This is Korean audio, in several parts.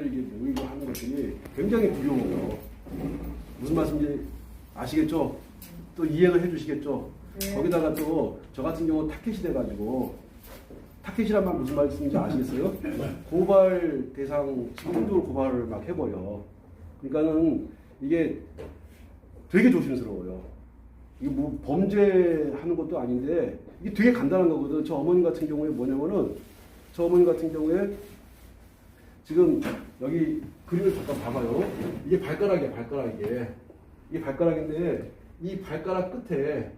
이게 모이고 하는 것들이 굉장히 두려워요. 무슨 말씀인지 아시겠죠? 또 이해를 해주시겠죠? 네. 거기다가 또 저 같은 경우 타켓이 돼가지고, 타켓이란 말 무슨 말씀인지 아시겠어요? 고발 대상 신분적으로 고발을 막 해버려. 그러니까는 이게 되게 조심스러워요. 이게 뭐 범죄하는 것도 아닌데 이게 되게 간단한 거거든. 저 어머님 같은 경우에 뭐냐면은, 저 어머님 같은 경우에 지금 여기 그림을 잠깐 봐봐요. 이게 발가락이야, 발가락이게. 이게 발가락인데 이 발가락 끝에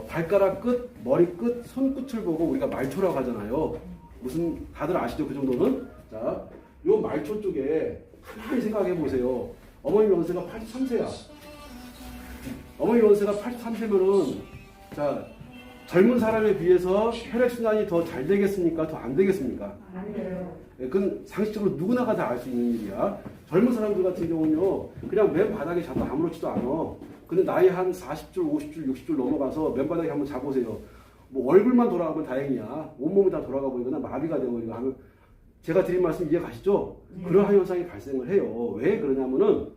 발가락 끝, 머리 끝, 손끝을 보고 우리가 말초라고 하잖아요. 무슨 다들 아시죠? 그 정도는? 자, 요 말초 쪽에 가만히 생각해 보세요. 어머니 연세가 83세야. 어머니 연세가 83세면은 자, 젊은 사람에 비해서 혈액순환이 더 잘 되겠습니까? 더 안 되겠습니까? 안 돼요. 그건 상식적으로 누구나가 다 알 수 있는 일이야. 젊은 사람들 같은 경우는요, 그냥 맨 바닥에 자도 아무렇지도 않아. 근데 나이 한 40줄, 50줄, 60줄 넘어가서 맨 바닥에 한번 자보세요. 뭐 얼굴만 돌아가면 다행이야. 온몸이 다 돌아가 버리거나 마비가 되거나 하면, 제가 드린 말씀 이해 가시죠? 네. 그러한 현상이 발생을 해요. 왜 그러냐면은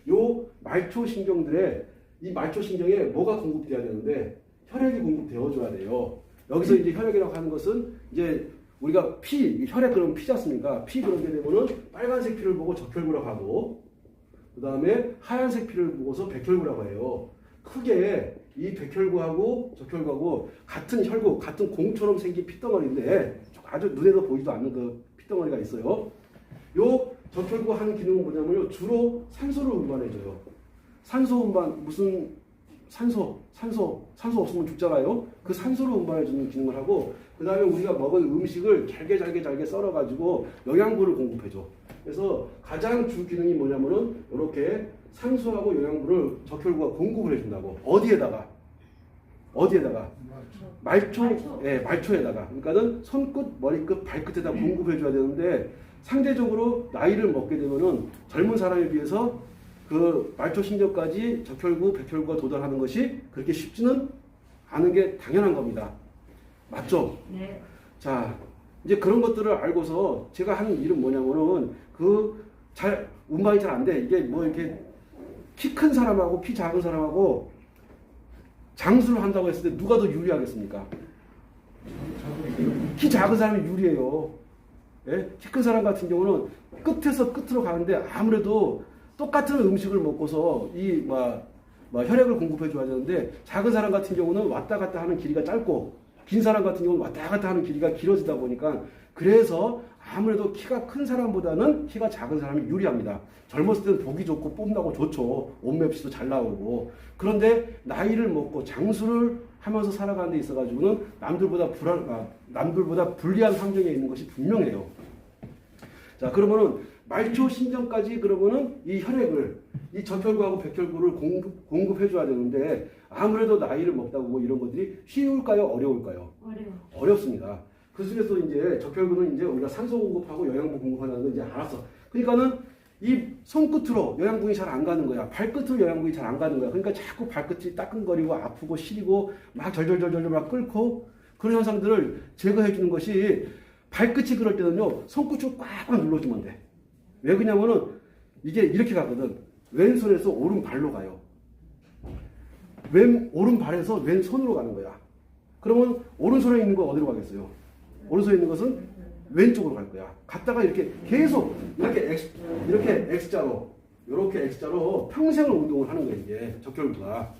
요 말초 신경들의 이 말초 신경에 뭐가 공급돼야 되는데 혈액이 공급되어줘야 돼요. 여기서 이제 혈액이라고 하는 것은 이제 우리가 피, 혈액 그러면 피지 않습니까? 피 그런 게 되면은 빨간색 피를 보고 적혈구라고 하고, 그 다음에 하얀색 피를 보고서 백혈구라고 해요. 크게 이 백혈구하고 적혈구하고 같은 혈구, 같은 공처럼 생긴 피덩어리인데 아주 눈에도 보이지도 않는 그 피덩어리가 있어요. 요 적혈구 하는 기능은 뭐냐면요, 주로 산소를 운반해줘요. 산소 운반, 무슨 산소 없으면 죽잖아요. 그 산소를 운반해주는 기능을 하고, 그 다음에 우리가 먹은 음식을 잘게 썰어가지고 영양분을 공급해줘. 그래서 가장 주 기능이 뭐냐면은 이렇게 산소하고 영양분을 적혈구가 공급을 해준다고. 어디에다가? 말초. 예, 말초에다가. 그러니까는 손끝, 머리끝, 발끝에다 공급해줘야 되는데, 상대적으로 나이를 먹게 되면은 젊은 사람에 비해서 그 말초 신경까지 적혈구, 백혈구가 도달하는 것이 그렇게 쉽지는 않은 게 당연한 겁니다. 맞죠? 네. 자, 이제 그런 것들을 알고서 제가 하는 일은 뭐냐면은 운반이 잘 안 돼. 이게 뭐 이렇게 키 큰 사람하고 키 작은 사람하고 장수를 한다고 했을 때 누가 더 유리하겠습니까? 키 작은 사람이 유리해요. 예? 키 큰 사람 같은 경우는 끝에서 끝으로 가는데 아무래도 똑같은 음식을 먹고서 혈액을 공급해 줘야 되는데, 작은 사람 같은 경우는 왔다 갔다 하는 길이가 짧고, 긴 사람 같은 경우는 왔다 갔다 하는 길이가 길어지다 보니까, 그래서 아무래도 키가 큰 사람보다는 키가 작은 사람이 유리합니다. 젊었을 때는 보기 좋고 뽐나고 좋죠. 옷맵시도 잘 나오고. 그런데 나이를 먹고 장수를 하면서 살아가는 데 있어가지고는 남들보다 불리한 환경에 있는 것이 분명해요. 자, 그러면은 말초 신경까지 그러면은 이 혈액을, 이 적혈구하고 백혈구를 공급해줘야 되는데, 아무래도 나이를 먹다 보고 이런 것들이 쉬울까요? 어려울까요? 어렵습니다. 그 중에서 이제 적혈구는 이제 우리가 산소 공급하고 영양분 공급하는 거 이제 알았어. 그러니까는 이 손끝으로 영양분이 잘 안 가는 거야. 발끝으로 영양분이 잘 안 가는 거야. 그러니까 자꾸 발끝이 따끔거리고 아프고 시리고 막 절절절절 막 끓고, 그런 현상들을 제거해 주는 것이, 발끝이 그럴 때는요, 손끝으로 꽉꽉 눌러주면 돼. 왜 그러냐면은 이게 이렇게 가거든. 왼손에서 오른발로 가요. 오른발에서 왼손으로 가는 거야. 그러면 오른손에 있는 거 어디로 가겠어요? 오른손에 있는 것은 왼쪽으로 갈 거야. 갔다가 이렇게 계속 이렇게 X자로 평생을 운동을 하는 거예요. 이게 적혈구가.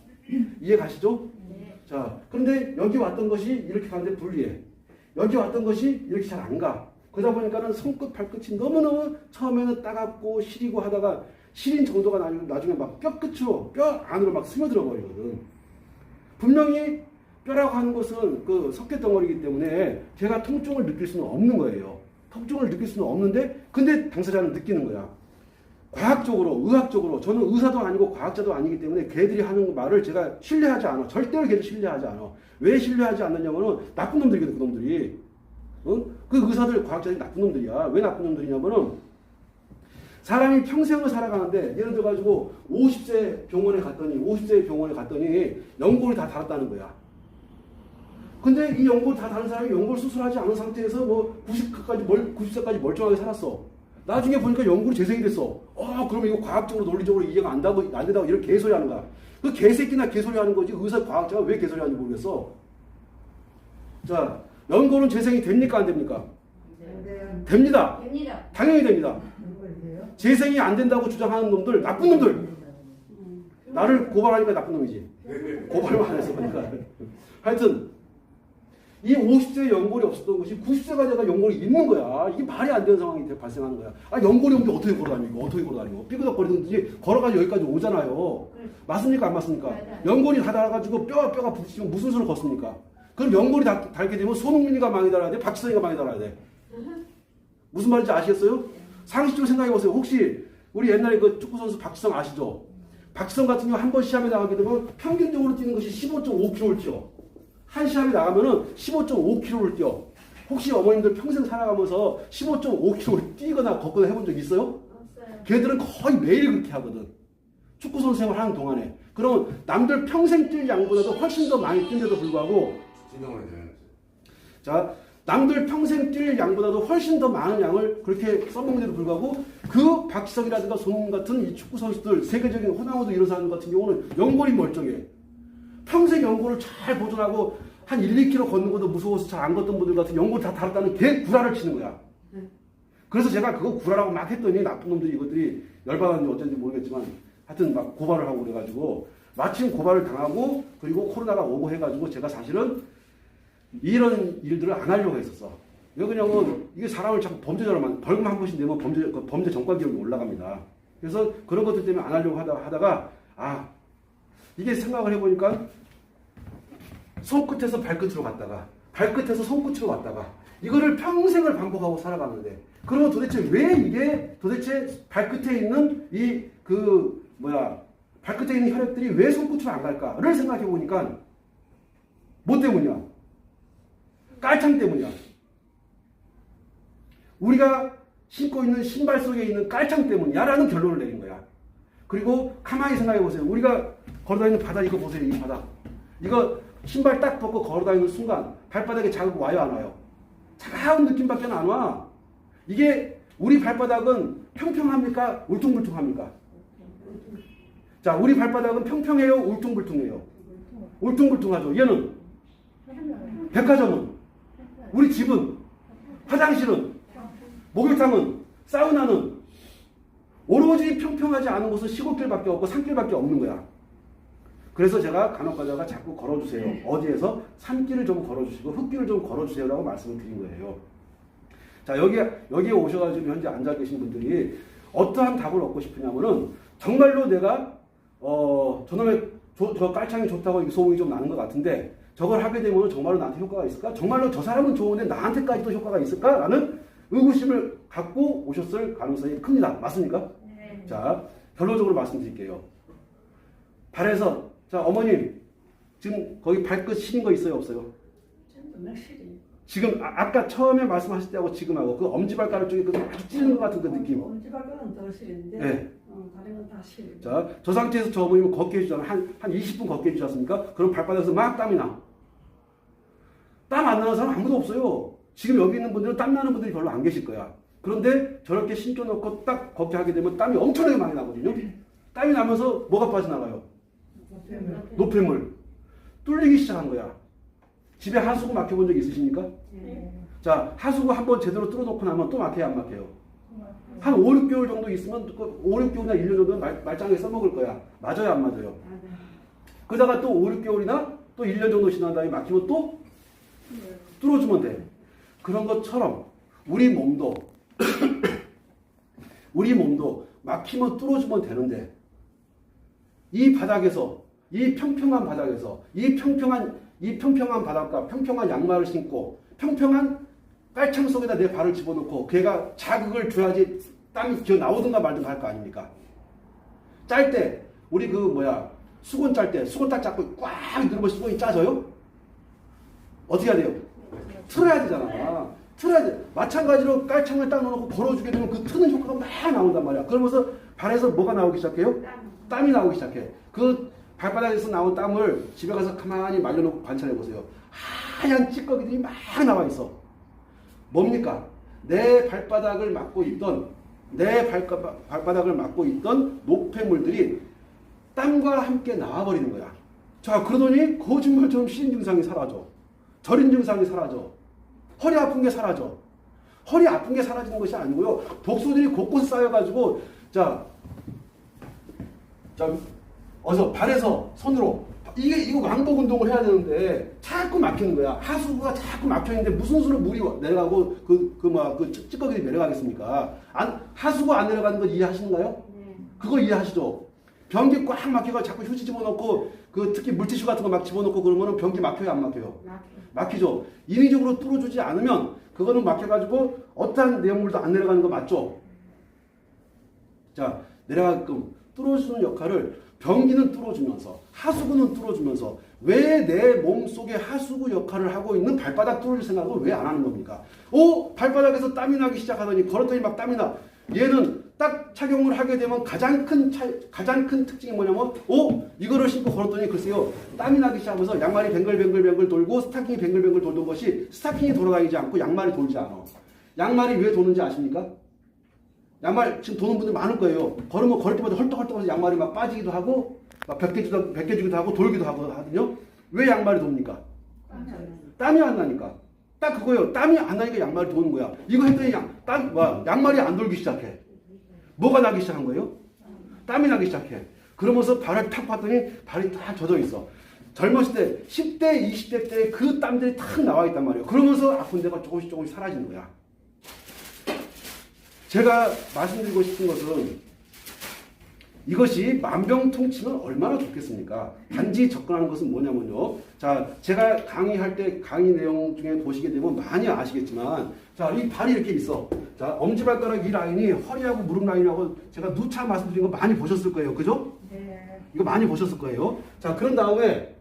이해 가시죠? 네. 자, 그런데 여기 왔던 것이 이렇게 가는데 불리해. 여기 왔던 것이 이렇게 잘 안 가. 그러다 보니까는 손끝, 발끝이 너무너무 처음에는 따갑고 시리고 하다가 시린 정도가 나중에 막 뼈 안으로 막 스며들어 버리거든. 분명히 뼈라고 하는 것은 그 석회 덩어리이기 때문에 제가 통증을 느낄 수는 없는 거예요. 통증을 느낄 수는 없는데, 근데 당사자는 느끼는 거야. 과학적으로, 의학적으로, 저는 의사도 아니고 과학자도 아니기 때문에 걔들이 하는 말을 제가 신뢰하지 않아. 절대로 걔들 신뢰하지 않아. 왜 신뢰하지 않느냐면은 나쁜 놈들이거든, 그 놈들이. 그 의사들, 과학자들이 나쁜 놈들이야. 왜 나쁜 놈들이냐면은, 사람이 평생을 살아가는데, 예를 들어가지고 50세 병원에 갔더니 연골이 다 닳았다는 거야. 근데 이 연골 다 다른 사람이 연골 수술하지 않은 상태에서 뭐 90세까지 멀쩡하게 살았어. 나중에 보니까 연골이 재생이 됐어. 그러면 이거 과학적으로 논리적으로 이해가 안 된다고 이런 개소리 하는 거야. 그 개새끼나 개소리 하는 거지 의사 과학자가 왜 개소리 하는지 모르겠어. 자, 연골은 재생이 됩니까 안 됩니까? 됩니다. 당연히 됩니다. 재생이 안 된다고 주장하는 놈들 나쁜 놈들. 나를 고발하니까 나쁜 놈이지. 고발만 안 해서 그러니까. 하여튼 이 50세에 연골이 없었던 것이 90세가 돼가 연골이 있는 거야. 이게 말이 안 되는 상황이 발생하는 거야. 연골이 없는데 어떻게 걸어다니고 어떻게 걸어다니고 삐그덕거리든지 걸어가지고 여기까지 오잖아요. 맞습니까 안 맞습니까? 연골이 다 닳아가지고 뼈가 부딪히면 무슨 수를 걷습니까? 그럼 연골이 닳게 되면 손흥민이가 많이 닳아야 돼? 박지성이가 많이 닳아야 돼? 무슨 말인지 아시겠어요? 상식적으로 생각해보세요. 혹시 우리 옛날에 그 축구선수 박지성 아시죠? 박지성 같은 경우 한 번 시합에 나가게 되면 평균적으로 뛰는 것이 15.5km를 뛰어. 한 시합에 나가면은 15.5km를 뛰어. 혹시 어머님들 평생 살아가면서 15.5km를 뛰거나 걷거나 해본 적 있어요? 없어요. 걔들은 거의 매일 그렇게 하거든. 축구선수 생활하는 동안에. 그럼 남들 평생 뛸 양보다도 훨씬 더 많이 뛴데도 불구하고 자, 남들 평생 뛸 양보다도 훨씬 더 많은 양을 그렇게 써먹는데도 불구하고 그 박지성이라든가 손흥민 같은 이 축구 선수들 세계적인 호나우두 이런 사람 같은 경우는 연골이 멀쩡해. 평생 연골을 잘 보존하고 한 1, 2km 걷는 것도 무서워서 잘 안 걷던 분들 같은 연골 다 달았다는 개 구라를 치는 거야. 그래서 제가 그거 구라라고 막 했더니 나쁜 놈들이 이것들이 열받았는지 어쩐지 모르겠지만 하여튼 막 고발을 하고 그래가지고 마침 고발을 당하고 그리고 코로나가 오고 해가지고 제가 사실은 이런 일들을 안 하려고 했었어. 왜 그러냐면 이게 사람을 자꾸 범죄자로만 벌금 한 번씩 내면 범죄 전과 기록이 올라갑니다. 그래서 그런 것들 때문에 안 하려고 하다가 이게 생각을 해보니까 손끝에서 발끝으로 갔다가 발끝에서 손끝으로 왔다가 이거를 평생을 반복하고 살아가는데 그러면 도대체 왜 이게 도대체 발끝에 있는 발끝에 있는 혈액들이 왜 손끝으로 안 갈까를 생각해 보니까 뭐 때문이야? 깔창 때문이야. 우리가 신고 있는 신발 속에 있는 깔창 때문이야라는 결론을 내린 거야. 그리고 가만히 생각해 보세요. 우리가 걸어다니는 바닥 이거 보세요. 이 바닥. 이거 신발 딱 벗고 걸어다니는 순간 발바닥에 자극 와요 안 와요? 차가운 느낌밖에 안 와. 이게 우리 발바닥은 평평합니까? 울퉁불퉁합니까? 자, 우리 발바닥은 평평해요? 울퉁불퉁해요? 울퉁불퉁하죠. 얘는 백화점은 우리 집은 화장실은 목욕탕은 사우나는 오로지 평평하지 않은 곳은 시골길밖에 없고 산길밖에 없는 거야. 그래서 제가 간혹 가다가 자꾸 걸어주세요. 어디에서 산길을 좀 걸어주시고 흙길을 좀 걸어주세요라고 말씀을 드린 거예요. 자, 여기에 오셔가지고 현재 앉아 계신 분들이 어떠한 답을 얻고 싶으냐면은 정말로 내가 저놈의 저 깔창이 좋다고 소문이 좀 나는 것 같은데 저걸 하게 되면 정말로 나한테 효과가 있을까? 정말로 저 사람은 좋은데 나한테까지도 효과가 있을까? 라는 의구심을 갖고 오셨을 가능성이 큽니다. 맞습니까? 네. 자, 결론적으로 말씀드릴게요. 발에서 자, 어머님 지금 거기 발끝 시린 거 있어요? 없어요? 지금 아까 처음에 말씀하실 때하고 지금하고 그 엄지발가락 쪽에 그 아주 찌르는 것 같은 그 느낌. 엄지발가락은 더 시린데 네. 다른 건 다 시린. 자, 저 상태에서 저 어머님을 걷게 해주잖아요. 한 20분 걷게 해주지 않습니까? 그럼 발바닥에서 막 땀이 나. 땀 안 나는 사람 아무도 없어요. 지금 여기 있는 분들은 땀 나는 분들이 별로 안 계실 거야. 그런데 저렇게 신겨놓고 딱 걷게 하게 되면 땀이 엄청나게 많이 나거든요. 땀이 나면서 뭐가 빠져나가요? 노폐물. 뚫리기 시작한 거야. 집에 하수구 막혀본 적 있으십니까? 네. 자, 하수구 한번 제대로 뚫어놓고 나면 또 막혀요, 안 막혀요? 한 5, 6개월 정도 있으면 5, 6개월이나 1년 정도는 말짱하게 써먹을 거야. 맞아요, 안 맞아요? 그러다가 또 5, 6개월이나 또 1년 정도 지난 다음에 막히면 또 뚫어주면 돼. 그런 것처럼 우리 몸도 막히면 뚫어주면 되는데 이 바닥에서 이 평평한 바닥에서 이 평평한 바닥과 평평한 양말을 신고 평평한 깔창 속에다 내 발을 집어넣고 걔가 자극을 줘야지 땀이 기어 나오든가 말든가 할 거 아닙니까? 짤 때 우리 수건 짤 때 수건 딱 잡고 꽉 누르면 수건이 짜져요? 어떻게 해야 돼요? 틀어야 되잖아. 틀어야 돼. 마찬가지로 깔창을 딱 넣어놓고 걸어주게 되면 그 트는 효과가 막 나온단 말이야. 그러면서 발에서 뭐가 나오기 시작해요? 땀이 나오기 시작해. 그 발바닥에서 나온 땀을 집에 가서 가만히 말려놓고 관찰해 보세요. 하얀 찌꺼기들이 막 나와 있어. 뭡니까? 내 발바닥을 막고 있던 노폐물들이 땀과 함께 나와버리는 거야. 자, 그러더니 거짓말처럼 시린 증상이 사라져. 저린 증상이 사라져. 허리 아픈 게 사라져. 허리 아픈 게 사라지는 것이 아니고요. 독소들이 곳곳 쌓여가지고, 어서 발에서 손으로, 이거 왕복 운동을 해야 되는데, 자꾸 막히는 거야. 하수구가 자꾸 막혀있는데, 무슨 수로 물이 내려가고, 그 찌꺼기들이 내려가겠습니까? 하수구가 안 내려가는 거 이해하시는가요? 네. 그거 이해하시죠? 변기 꽉 막혀가 자꾸 휴지 집어넣고, 특히 물티슈 같은 거 막 집어넣고 그러면 변기 막혀요, 안 막혀요? 막히죠. 인위적으로 뚫어주지 않으면 그거는 막혀가지고 어떠한 내용물도 안 내려가는 거 맞죠? 자, 내려가게끔 뚫어주는 역할을 변기는 뚫어주면서 하수구는 뚫어주면서 왜 내 몸속에 하수구 역할을 하고 있는 발바닥 뚫을 생각을 왜 안 하는 겁니까? 발바닥에서 땀이 나기 시작하더니 걸었더니 막 땀이 나. 얘는 딱 착용을 하게 되면 가장 큰 특징이 뭐냐면 이거를 신고 걸었더니 글쎄요 땀이 나기 시작하면서 양말이 뱅글뱅글 돌고 스타킹이 뱅글뱅글 돌던 것이 스타킹이 돌아다니지 않고 양말이 돌지 않아. 양말이 왜 도는지 아십니까? 양말 지금 도는 분들 많을 거예요. 걸으면 걸을 때마다 헐떡헐떡해서 양말이 막 빠지기도 하고 막 벗겨지기도 하고 돌기도 하거든요. 왜 양말이 돕니까? 땀이 안 나니까. 딱 그거예요. 땀이 안 나니까 양말이 도는 거야. 이거 했더니 양말이 안 돌기 시작해. 뭐가 나기 시작한 거예요? 땀이 나기 시작해. 그러면서 발을 탁 봤더니 발이 다 젖어 있어. 젊었을 때 10대, 20대 때 그 땀들이 탁 나와 있단 말이에요. 그러면서 아픈 데가 조금씩 사라지는 거야. 제가 말씀드리고 싶은 것은 이것이 만병통치면 얼마나 좋겠습니까? 단지 접근하는 것은 뭐냐면요. 자, 제가 강의할 때 강의 내용 중에 보시게 되면 많이 아시겠지만, 자, 이 발이 이렇게 있어. 자, 엄지발가락 이 라인이 허리하고 무릎 라인하고 제가 누차 말씀드린 거 많이 보셨을 거예요. 그죠? 네. 이거 많이 보셨을 거예요. 자, 그런 다음에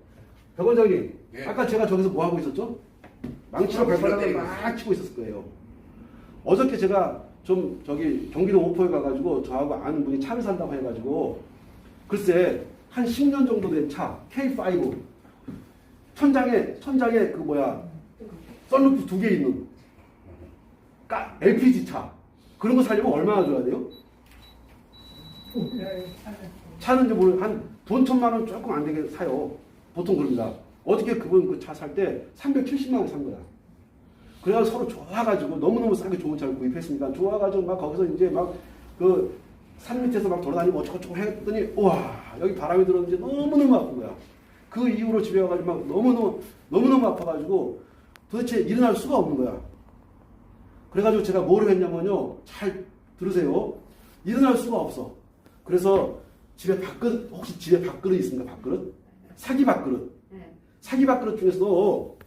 백 원장님, 예. 아까 제가 저기서 뭐 하고 있었죠? 망치로 발바닥을 막 치고 있었을 거예요. 어저께 제가 경기도 오포에 가가지고 저하고 아는 분이 차를 산다고 해가지고 글쎄 한 10년 정도 된 차 K5 천장에 썬루프 2개 있는 LPG 차 그런 거 사려면 얼마나 줘야 돼요? 차는 이제 돈 1,000만 원 조금 안 되게 사요. 보통 그럽니다. 어저께 그분 그 차 살 때 370만 원 산 거야. 그래서 서로 좋아가지고 너무너무 싸게 좋은 차를 구입했습니다. 좋아가지고 막 거기서 이제 막 산 밑에서 막 돌아다니고 어쩌고저쩌고 했더니 우와 여기 바람이 들었는지 너무너무 아픈 거야. 그 이후로 집에 와가지고 막 너무너무 아파가지고 도대체 일어날 수가 없는 거야. 그래가지고 제가 뭐를 했냐면요. 잘 들으세요. 일어날 수가 없어. 그래서 혹시 집에 밥그릇 있습니까? 밥그릇? 사기 밥그릇. 사기 밥그릇 중에서도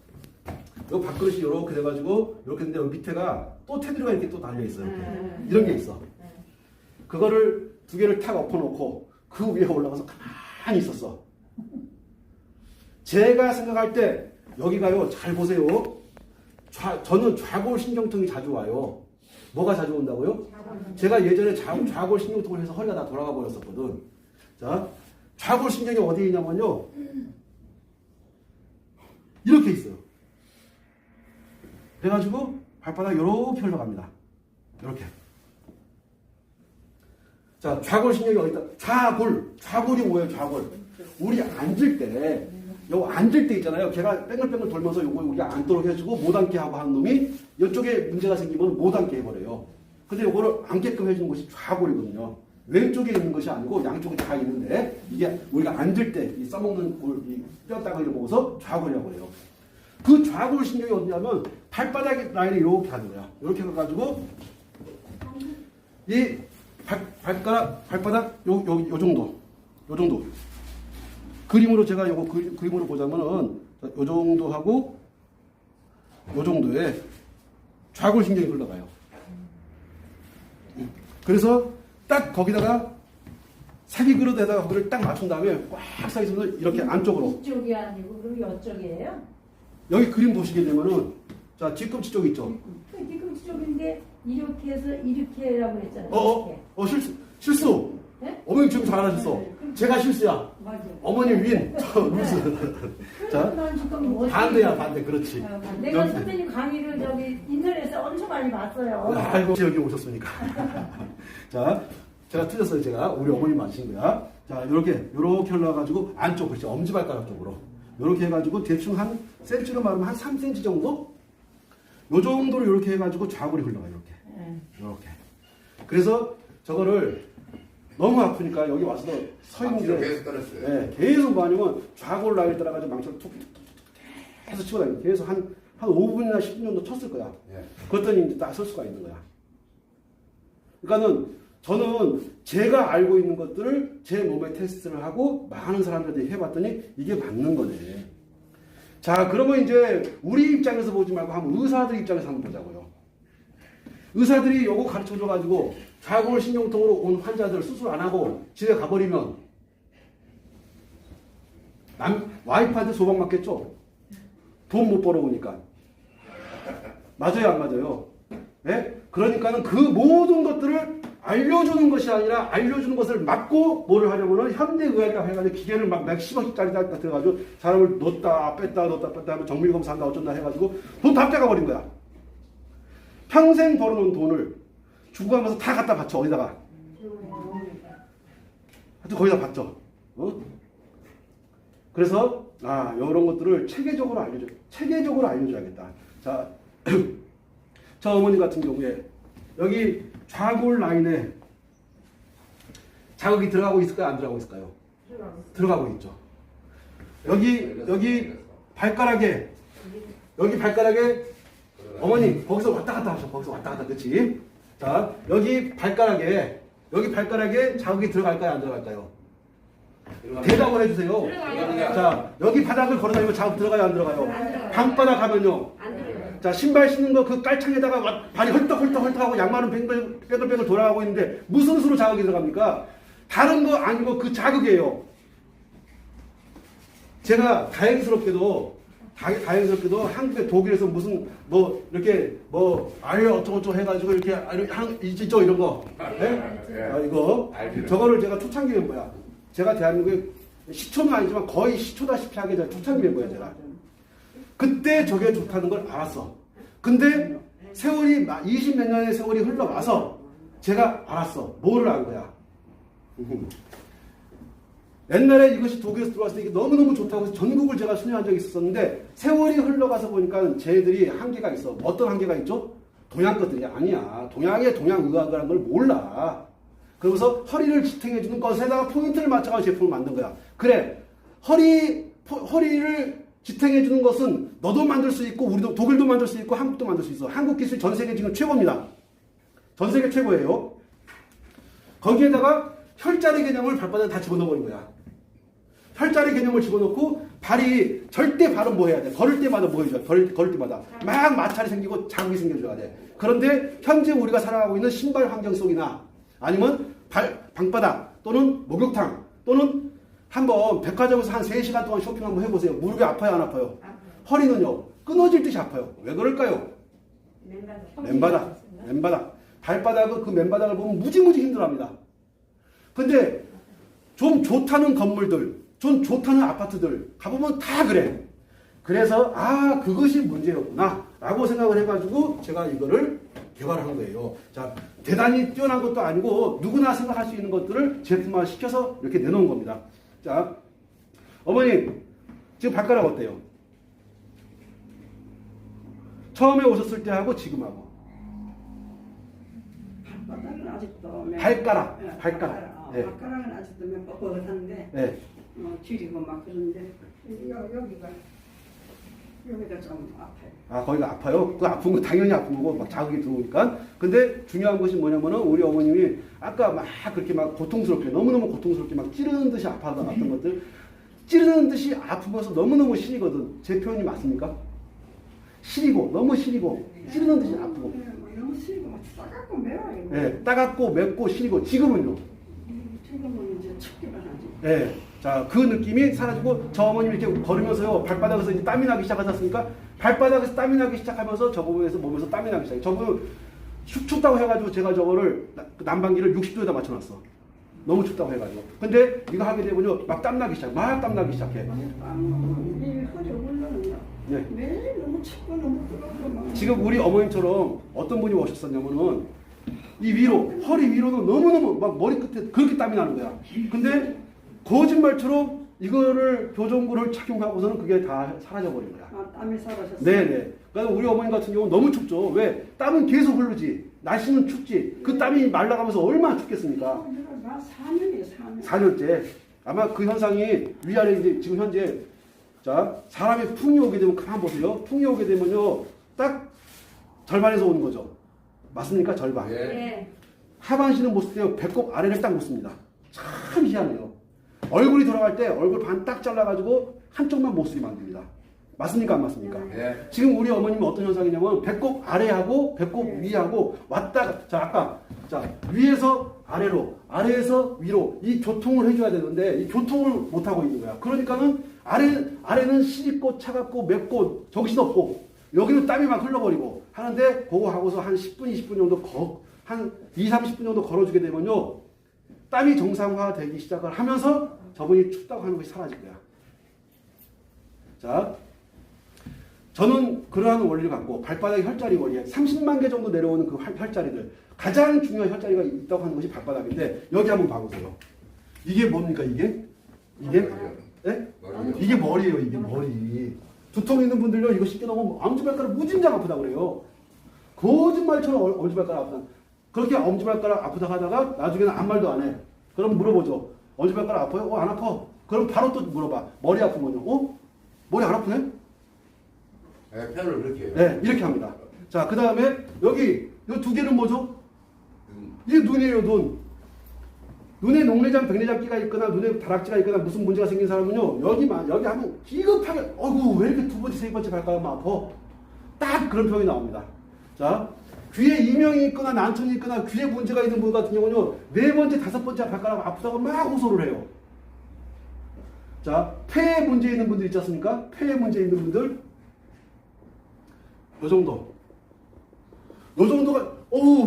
이 밥그릇이 이렇게 돼가지고 이렇게 했는데 여기 밑에가 또 테두리가 이렇게 또 달려있어요. 이런 게 있어. 그거를 2개를 탁 엎어놓고 그 위에 올라가서 가만히 있었어. 제가 생각할 때 여기가요. 잘 보세요. 저는 좌골신경통이 자주 와요. 뭐가 자주 온다고요? 제가 예전에 좌골신경통을 해서 허리가 다 돌아가 버렸었거든. 자, 좌골신경이 어디에 있냐면요. 이렇게 있어요. 그래가지고 발바닥 이렇게 흘러갑니다. 이렇게. 자, 좌골신경이 어디 있다? 좌골이 뭐예요? 좌골. 우리 앉을 때, 앉을 때 있잖아요. 걔가 뺑글뺑글 돌면서 요거 우리가 앉도록 해주고 못 앉게 하고 하는 놈이 이쪽에 문제가 생기면 못 앉게 해버려요. 근데 요거를 앉게끔 해주는 것이 좌골이거든요. 왼쪽에 있는 것이 아니고 양쪽에 다 있는데 이게 우리가 앉을 때 이 써먹는 이 뼈다귀를 먹어서 좌골이라고 해요. 그 좌골 신경이 어디냐면 발바닥 라인이 이렇게 가는 거야. 이렇게 가가지고 이 발바닥 요 정도 그림으로 제가 요거 그림으로 보자면은 요 정도 하고 요 정도에 좌골 신경이 흘러가요. 그래서 딱 거기다가 사기 그릇에다가 거기를 딱 맞춘 다음에 꽉 서 있으면서 이렇게 안쪽으로 이쪽이 아니고 그럼 이쪽이에요? 여기 그림 보시게 되면은 자 뒤꿈치 쪽 있죠. 뒤꿈치 쪽인데 이렇게 해서 이렇게 하라고 했잖아요. 실수. 네? 어머님 지금 잘하셨어. 네. 제가 실수야. 맞아. 어머니 윈. 저 루스. 자, 난 지금 뭐 반대야, 반대. 그렇지. 내가 선생님 강의를 저기 인터넷에 엄청 많이 봤어요. 아이고, 여기 오셨으니까. 자, 제가 틀렸어요, 제가. 우리 어머니 맞으신 거야. 자, 요렇게 흘러가지고, 안쪽, 그렇지. 엄지발가락 쪽으로. 요렇게 해가지고, 대충 한, 센치로 말하면 한 3cm 정도? 요 정도로 요렇게 해가지고, 좌골이 흘러가요, 요렇게. 요렇게. 그래서, 저거를, 너무 아프니까, 여기 와서 서 있는데, 계속 떨었어요. 네, 계속 뭐 하냐면, 좌골 라인 따라가지고, 망치를 툭툭툭 계속 치고 다니고, 계속 한 5분이나 10분 정도 쳤을 거야. 예. 그랬더니 이제 딱 설 수가 있는 거야. 그러니까는 저는 제가 알고 있는 것들을 제 몸에 테스트를 하고 많은 사람들한테 해봤더니 이게 맞는 거네. 자, 그러면 이제 우리 입장에서 보지 말고 한번 의사들 입장에서 한번 보자고요. 의사들이 요거 가르쳐줘가지고 좌골 신경통으로 온 환자들 수술 안 하고 집에 가버리면 와이프한테 소방 맞겠죠? 돈 못 벌어오니까. 맞아요, 안 맞아요? 네? 그러니까는 그 모든 것들을 알려주는 것이 아니라 알려주는 것을 막고 뭐를 하려면은 현대의학이라고 해가지고 기계를 막 10억짜리 다 들어가지고 사람을 넣었다 뺐다 하면 정밀검사한다 어쩐다 해가지고 돈 다 떼가버린 거야. 평생 벌어놓은 돈을 죽어가면서 다 갖다 바쳐, 어디다가. 하여튼 거기다 바쳐. 어? 그래서, 이런 것들을 체계적으로 알려줘야겠다. 자, 저 어머니 같은 경우에 여기 좌골 라인에 자극이 들어가고 있을까요? 안 들어가고 있을까요? 들어가고 있죠. 여기 발가락에 어머니 거기서 왔다 갔다 하셔. 거기서 왔다 갔다, 그렇지? 자, 여기 발가락에 자극이 들어갈까요? 안 들어갈까요? 대답을 해주세요. 들어가요. 자, 여기 바닥을 걸어다니면 자극 들어가요? 안 들어가요? 안 들어가요. 방바닥 가면요. 안 들어요. 자, 신발 신는 거 그 깔창에다가 발이 헐떡헐떡하고 양말은 뱅글뱅글 돌아가고 있는데 무슨 수로 자극이 들어갑니까? 다른 거 아니고 그 자극이에요. 제가 다행스럽게도 한국에 독일에서 무슨 뭐 이렇게 뭐 아유 어쩌고저쩌고 해가지고 이렇게 있죠 이런 거. 네? 이거 저거를 제가 초창기 멤버야. 제가 대한민국에 시초는 아니지만 거의 시초다시피 하게 된 초창기 멤버야 제가. 그때 저게 좋다는 걸 알았어. 근데 세월이 20몇 년의 세월이 흘러와서 제가 알았어. 뭐를 안 거야? 옛날에 이것이 독일에서 들어왔을 때 이게 너무너무 좋다고 해서 전국을 제가 순회한 적이 있었는데 세월이 흘러가서 보니까 쟤들이 한계가 있어. 어떤 한계가 있죠? 동양 것들이 아니야. 동양 의학이라는 걸 몰라. 그러면서 허리를 지탱해주는 것에다가 포인트를 맞춰가지고 제품을 만든 거야. 그래. 허리를 지탱해주는 것은 너도 만들 수 있고 우리도 독일도 만들 수 있고 한국도 만들 수 있어. 한국 기술 전 세계 지금 최고입니다. 전 세계 최고예요. 거기에다가 혈자리 개념을 발바닥에 다 집어넣어버린 거야. 혈자리 개념을 집어넣고 발이 절대 발은 뭐 해야 돼? 걸을 때마다 뭐 해줘야 돼? 걸을 때마다 막 마찰이 생기고 자국이 생겨줘야 돼. 그런데 현재 우리가 살아가고 있는 신발 환경 속이나 아니면 방바닥 또는 목욕탕 또는 한번 백화점에서 한 3시간 동안 쇼핑 한번 해보세요. 무릎이 아파요? 안 아파요? 허리는요? 끊어질 듯이 아파요. 왜 그럴까요? 맨바닥. 발바닥은 그 맨바닥을 보면 무지무지 힘들어합니다. 근데 좀 좋다는 건물들, 좀 좋다는 아파트들 가보면 다 그래. 그래서 그것이 문제였구나 라고 생각을 해가지고 제가 이거를 개발한 거예요. 자, 대단히 뛰어난 것도 아니고 누구나 생각할 수 있는 것들을 제품화 시켜서 이렇게 내놓은 겁니다. 자, 어머니 지금 발가락 어때요? 처음에 오셨을 때하고 지금하고. 발가락은 아직도 발가락. 네. 발가락은 아직도 몇 뻣뻣한데 네. 줄이고 막 그런데 여기가 좀 아파요. 거기가 아파요? 그 아픈 거 당연히 아픈 거고 막 자극이 들어오니까. 근데 중요한 것이 뭐냐면은 우리 어머님이 아까 막 그렇게 막 너무너무 고통스럽게 막 찌르는 듯이 아팠던 것들, 찌르는 듯이 아픈 것은 너무너무 시리거든. 제 표현이 맞습니까? 너무 시리고 찌르는 듯이 아프고. 너무 시리고 막 싸갖고 매워요. 네, 따갑고 맵고 시리고. 지금은요? 지금은 이제 춥기만 하지. 네. 자, 그 느낌이 사라지고 저 어머님이 이렇게 걸으면서요 발바닥에서 이제 땀이 나기 시작하지 않습니까? 발바닥에서 땀이 나기 시작하면서 저 부분에서 몸에서 땀이 나기 시작해요. 저분은 춥다고 해가지고 제가 저거를 난방기를 60도에다 맞춰놨어. 너무 춥다고 해가지고. 근데 이거 하게 되면요, 막 땀나기 시작해. 막 땀나기 시작해. 이 허리 올라는 네. 매일 너무 춥고 너무 뜨겁고 막. 지금 우리 어머님처럼 어떤 분이 오셨었냐면은 이 위로, 허리 위로는 너무너무 막 머리 끝에 그렇게 땀이 나는 거야. 근데 거짓말처럼 이거를 교정구를 착용하고서는 그게 다 사라져버린 거야. 아, 땀이 사라졌어요. 네네. 그러니까 우리 어머님 같은 경우는 너무 춥죠. 왜? 땀은 계속 흐르지. 날씨는 춥지. 그 땀이 말라가면서 얼마나 춥겠습니까? 나 4년이에요, 4년. 4년째. 아마 그 현상이 위아래 이제 지금 현재 자 사람이 풍이 오게 되면 가만 보세요. 풍이 오게 되면요 딱 절반에서 오는 거죠. 맞습니까? 절반. 예. 하반신은 못 쓰요. 배꼽 아래를 딱 못 씁니다. 참 희한해요. 얼굴이 돌아갈 때 얼굴 반 딱 잘라가지고 한쪽만 못 쓰게 만듭니다. 맞습니까? 안 맞습니까? 예. 지금 우리 어머님은 어떤 현상이냐면 배꼽 아래하고 배꼽 위하고 왔다가 자 아까 자 위에서 아래로 아래에서 위로 이 교통을 해줘야 되는데 이 교통을 못 하고 있는 거야. 그러니까는 아래는 시립고 차갑고 맵고 정신없고 여기는 땀이 막 흘러버리고 하는데 그거 하고서 한 10분 20분 정도 한 2, 30분 정도 걸어주게 되면요 땀이 정상화되기 시작을 하면서 저분이 춥다고 하는 것이 사라질 거야. 자. 저는 그러한 원리를 갖고 발바닥의 혈자리 원리에 30만 개 정도 내려오는 그 혈자리들 가장 중요한 혈자리가 있다고 하는 것이 발바닥인데 여기 한번 봐보세요. 이게 뭡니까 이게? 이게? 네? 이게 머리예요. 이게 머리. 두통 있는 분들요 이거 쉽게 넘으면 엄지발가락 무진장 아프다고 그래요. 거짓말처럼 엄지발가락 아프다. 그렇게 엄지발가락 아프다 하다가 나중에는 아무 말도 안 해. 그럼 물어보죠. 엄지발가락 아파요? 안 아파. 그럼 바로 또 물어봐. 머리 아프면요. 머리 안 아프네? 네, 편을 그렇게 해요. 네, 이렇게 합니다. 자, 그 다음에 여기 이 두 개는 뭐죠? 이게 눈이에요, 눈. 눈에 녹내장, 백내장 끼가 있거나 눈에 다락지가 있거나 무슨 문제가 생긴 사람은요, 여기 하면 기급하게, 어이구, 왜 이렇게 두 번째, 세 번째 발가락만 아파? 딱 그런 표현이 나옵니다. 자, 귀에 이명이 있거나 난청이 있거나 귀에 문제가 있는 분 같은 경우는요, 네 번째, 다섯 번째 발가락 아프다고 막 호소를 해요. 자, 폐에 문제 있는 분들 있지 않습니까? 폐에 문제 있는 분들. 요 정도. 요 정도가,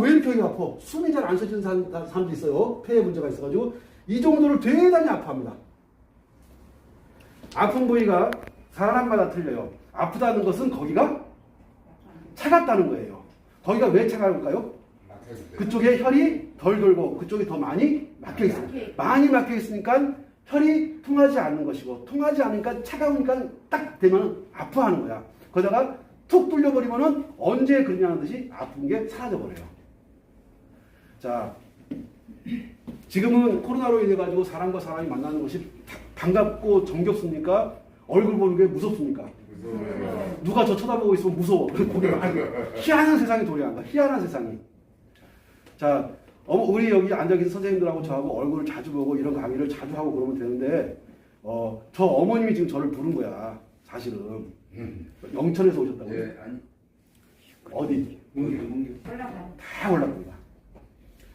왜 이렇게 여기 아파? 숨이 잘 안 쉬어지는 사람도 있어요. 폐에 문제가 있어가지고. 이 정도를 대단히 아파합니다. 아픈 부위가 사람마다 틀려요. 아프다는 것은 거기가 차갑다는 거예요. 거기가 왜 차가울까요? 그쪽에 혈이 덜 돌고 그쪽이 더 많이 막혀 있어요. 많이 막혀 있으니까 혈이 통하지 않는 것이고, 통하지 않으니까 차가우니까 딱 되면 아파하는 거야. 거기다가 툭 뚫려버리면은 언제 그러냐는 듯이 아픈 게 사라져버려요. 자, 지금은 코로나로 인해가지고 사람과 사람이 만나는 것이 반갑고 정겹습니까? 얼굴 보는 게 무섭습니까? 누가 저 쳐다보고 있으면 무서워. 거기 희한한 세상이 도래한다. 희한한 세상이. 자, 우리 여기 앉아계신 선생님들하고 저하고 얼굴을 자주 보고 이런 강의를 자주 하고 그러면 되는데, 저 어머님이 지금 저를 부른 거야. 사실은. 영천에서 오셨다고요? 예, 아니. 어디? 올라가요. 다 올라갑니다.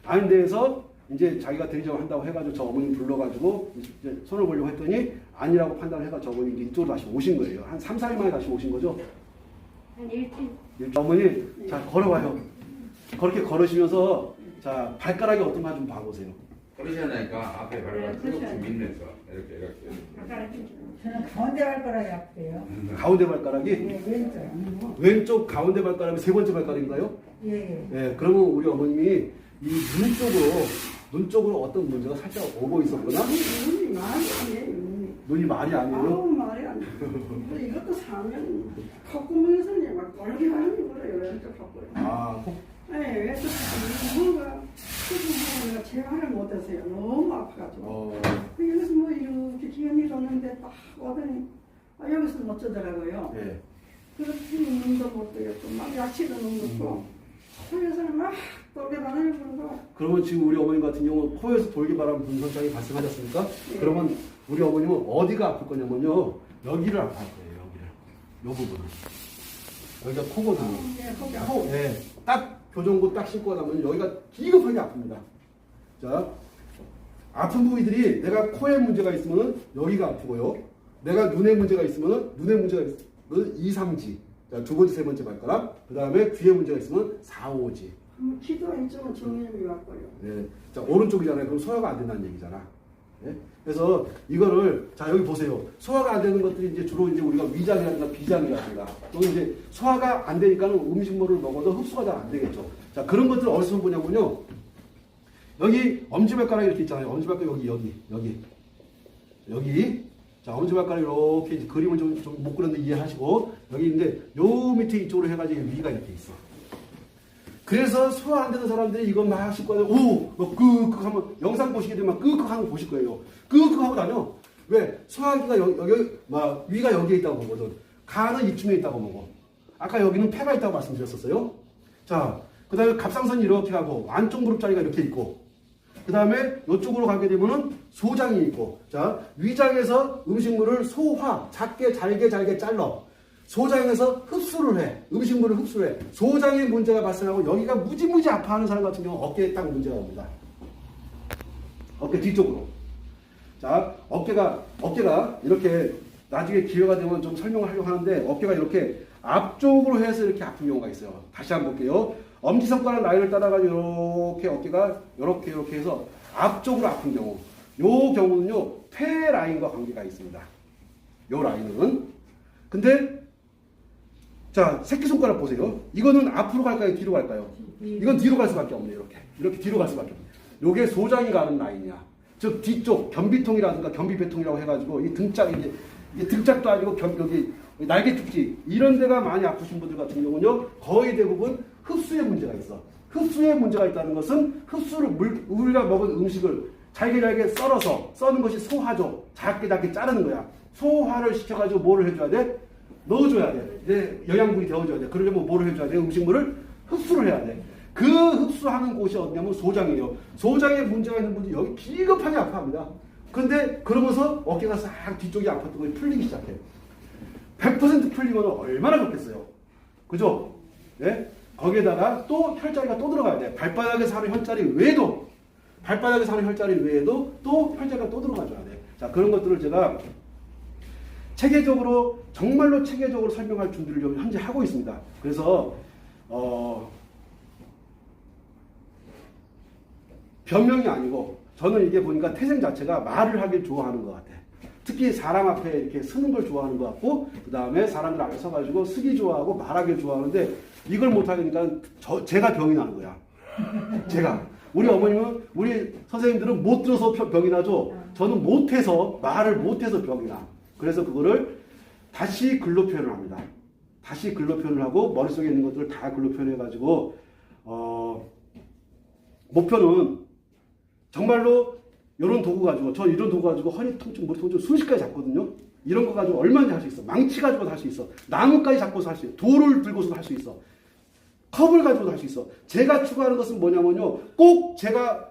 아는 데에서 이제 자기가 대리점을 한다고 해가지고 저 어머님 불러가지고 이제 손을 보려고 했더니 아니라고 판단을 해가지고 저분이 이제 이쪽으로 다시 오신 거예요. 한 3, 4일 만에 다시 오신 거죠? 한 일주일. 어머니, 자, 걸어봐요. 그렇게 걸으시면서 자, 발가락이 어떤가 좀 봐보세요. 그러시니까 앞에 발가락 쭉 밀면서 이렇게. 저는 가운데 발가락이 아프대요. 가운데 발가락이 예, 왼쪽. 왼쪽 가운데 발가락이 세 번째 발가락인가요? 예. 예, 그러면 우리 어머님이 이 눈 쪽으로 어떤 문제가 살짝 오고 있었거나 눈이 말이 아니에요, 눈이. 눈이 말이 아니에요. 아우, 말이 안 돼. 이것도 사면 콧구멍에서 막 돌기하는 거예요, 왼쪽 콧구멍. 아, 네, 왼쪽 콧구멍. 뭔가 수술하면 재활을 못해서요. 너무 아파가지고. 여기서 뭐 이렇게 기운이 줬는데 딱 오더니 여기서 못 주더라고요. 예. 그렇게 눈도 못 뜨겠고 막 야치도 못 먹고 그래서 막 돌게바람이 부는 거. 그러면 지금 우리 어머님 같은 경우는 코에서 돌기바람 부는 현상이 발생하셨습니까? 네. 그러면 우리 어머님은 어디가 아플 거냐면요. 여기를 아파할 거예요. 여기를. 요 부분을. 여기가 코거든요. 네, 거기 코, 예. 딱 교정구 딱 신고 나면 여기가 기급하게 아픕니다. 자, 아픈 부위들이 내가 코에 문제가 있으면 여기가 아프고요. 내가 눈에 문제가 있으면 눈에 문제가 있으면 2, 3지. 자, 두 번째, 세 번째 발가락. 그 다음에 귀에 문제가 있으면 4, 5지. 기도 이쪽은 정인이 왔고요. 네. 자, 오른쪽이잖아요. 그럼 소화가 안 된다는 얘기잖아. 네? 그래서 이거를 자 여기 보세요. 소화가 안 되는 것들이 이제 주로 이제 우리가 위장이라든가 비장이라든가 여기 이제 소화가 안 되니까는 음식물을 먹어도 흡수가 잘 안 되겠죠. 자 그런 것들을 어디서 보냐면요. 여기 엄지발가락 이렇게 있잖아요. 엄지발가락 여기 자 엄지발가락 이렇게 이제 그림을 좀 못 그렸는데 이해하시고 여기 있는데 요 밑에 이쪽으로 해가지고 위가 이렇게 있어. 그래서 소화 안 되는 사람들이 이거 막 씻고 하면 끄끄 하면 영상 보시게 되면 끄끄 하는 거 보실 거예요. 끄끄 하고 다녀. 왜? 소화기가 여기 막 위가 여기에 있다고 보거든. 간은 이쯤에 있다고 보고. 아까 여기는 폐가 있다고 말씀드렸었어요. 자, 그 다음에 갑상선이 이렇게 하고 안쪽 무릎자리가 이렇게 있고 그 다음에 이쪽으로 가게 되면은 소장이 있고 자 위장에서 음식물을 소화 작게 잘게 잘라 소장에서 흡수를 해. 음식물을 흡수를 해. 소장에 문제가 발생하고 여기가 무지무지 아파하는 사람 같은 경우 어깨에 딱 문제가 옵니다. 어깨 뒤쪽으로. 자, 어깨가 이렇게 나중에 기회가 되면 좀 설명을 하려고 하는데 어깨가 이렇게 앞쪽으로 해서 이렇게 아픈 경우가 있어요. 다시 한번 볼게요. 엄지손가락 라인을 따라가지고 이렇게 어깨가 이렇게 해서 앞쪽으로 아픈 경우. 요 경우는요, 폐 라인과 관계가 있습니다. 요 라인은. 근데 자, 새끼손가락 보세요. 이거는 앞으로 갈까요? 뒤로 갈까요? 이건 뒤로 갈 수밖에 없네요. 이렇게 뒤로 갈 수밖에 없네요. 요게 소장이 가는 라인이야. 즉 뒤쪽 변비통이라든가 변비배통이라고 해가지고 이 등짝 이게 등짝도 아니고 여기 날개 tuk지 이런 데가 많이 아프신 분들 같은 경우는요 거의 대부분 흡수에 문제가 있어. 흡수에 문제가 있다는 것은 흡수를 우리가 먹은 음식을 잘게 써는 것이 소화죠. 작게 자르는 거야. 소화를 시켜가지고 뭐를 해줘야 돼? 넣어줘야 돼. 내 영양분이 되어줘야 돼. 그러려면 뭐를 해줘야 돼? 음식물을 흡수를 해야 돼. 그 흡수하는 곳이 어디냐면 소장이에요. 소장에 문제가 있는 분들이 여기 기급하게 아파합니다. 근데 그러면서 어깨가 싹 뒤쪽이 아팠던 것이 풀리기 시작해. 100% 풀리면 얼마나 좋겠어요. 그죠? 네? 거기에다가 또 혈자리가 또 들어가야 돼. 발바닥에서 하는 혈자리 외에도 또 혈자리가 또 들어가줘야 돼. 자, 그런 것들을 제가 체계적으로 정말로 체계적으로 설명할 준비를 좀 현재 하고 있습니다. 그래서 변명이 아니고 저는 이게 보니까 태생 자체가 말을 하길 좋아하는 것 같아. 특히 사람 앞에 이렇게 서는 걸 좋아하는 것 같고 그 다음에 사람들 앞에 서가지고 쓰기 좋아하고 말하길 좋아하는데 이걸 못하니까 제가 병이 나는 거야. 제가. 우리 어머님은 우리 선생님들은 못 들어서 병이 나죠. 저는 말을 못해서 병이 나. 그래서 그거를 다시 글로 표현을 합니다. 다시 글로 표현을 하고 머릿속에 있는 것들을 다 글로 표현해가지고 목표는 정말로 이런 도구 가지고 이런 도구 가지고 허리 통증, 머리 통증 순식간에 잡거든요. 이런 거 가지고 얼마나 할 수 있어. 망치 가지고도 할 수 있어. 나무까지 잡고서 할 수 있어. 돌을 들고서도 할 수 있어. 컵을 가지고도 할 수 있어. 제가 추구하는 것은 뭐냐면요. 꼭 제가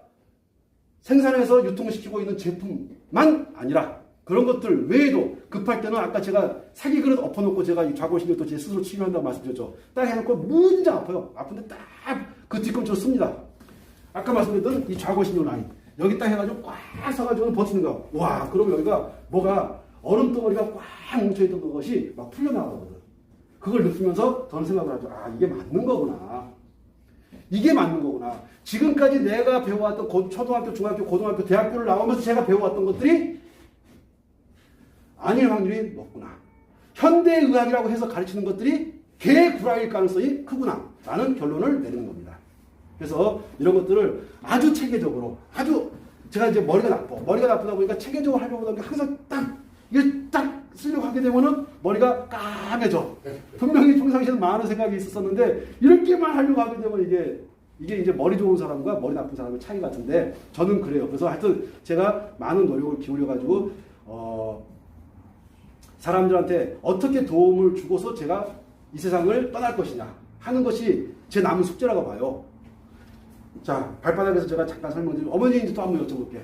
생산해서 유통시키고 있는 제품만 아니라 그런 것들 외에도 급할 때는 아까 제가 사기 그릇 엎어놓고 제가 이 좌골신경도 제 스스로 치료한다고 말씀드렸죠. 딱 해놓고 무진장 아파요. 아픈데 딱 그 뒤꿈치로 씁니다. 아까 말씀드렸던 이 좌골신경 라인. 여기 딱 해가지고 꽉 서가지고 버티는 거. 와, 그럼 여기가 뭐가 얼음 덩어리가 꽉 뭉쳐있던 것이 막 풀려나가거든. 그걸 느끼면서 저는 생각을 하죠. 아, 이게 맞는 거구나. 이게 맞는 거구나. 지금까지 내가 배워왔던 초등학교, 중학교, 고등학교, 대학교를 나오면서 제가 배워왔던 것들이 아닐 확률이 높구나. 현대의학이라고 해서 가르치는 것들이 개구라일 가능성이 크구나. 라는 결론을 내리는 겁니다. 그래서 이런 것들을 아주 체계적으로, 제가 이제 머리가 나쁘다 보니까 체계적으로 하려고 하는 게 항상 이게 딱 쓰려고 하게 되면은 머리가 까매져. 분명히 평상시에는 많은 생각이 있었었는데, 이렇게만 하려고 하게 되면 이게 이제 머리 좋은 사람과 머리 나쁜 사람의 차이 같은데, 저는 그래요. 그래서 하여튼 제가 많은 노력을 기울여가지고, 사람들한테 어떻게 도움을 주고서 제가 이 세상을 떠날 것이냐 하는 것이 제 남은 숙제라고 봐요. 자, 발바닥에서 제가 잠깐 설명드리고, 어머니 이제 또 한번 여쭤볼게.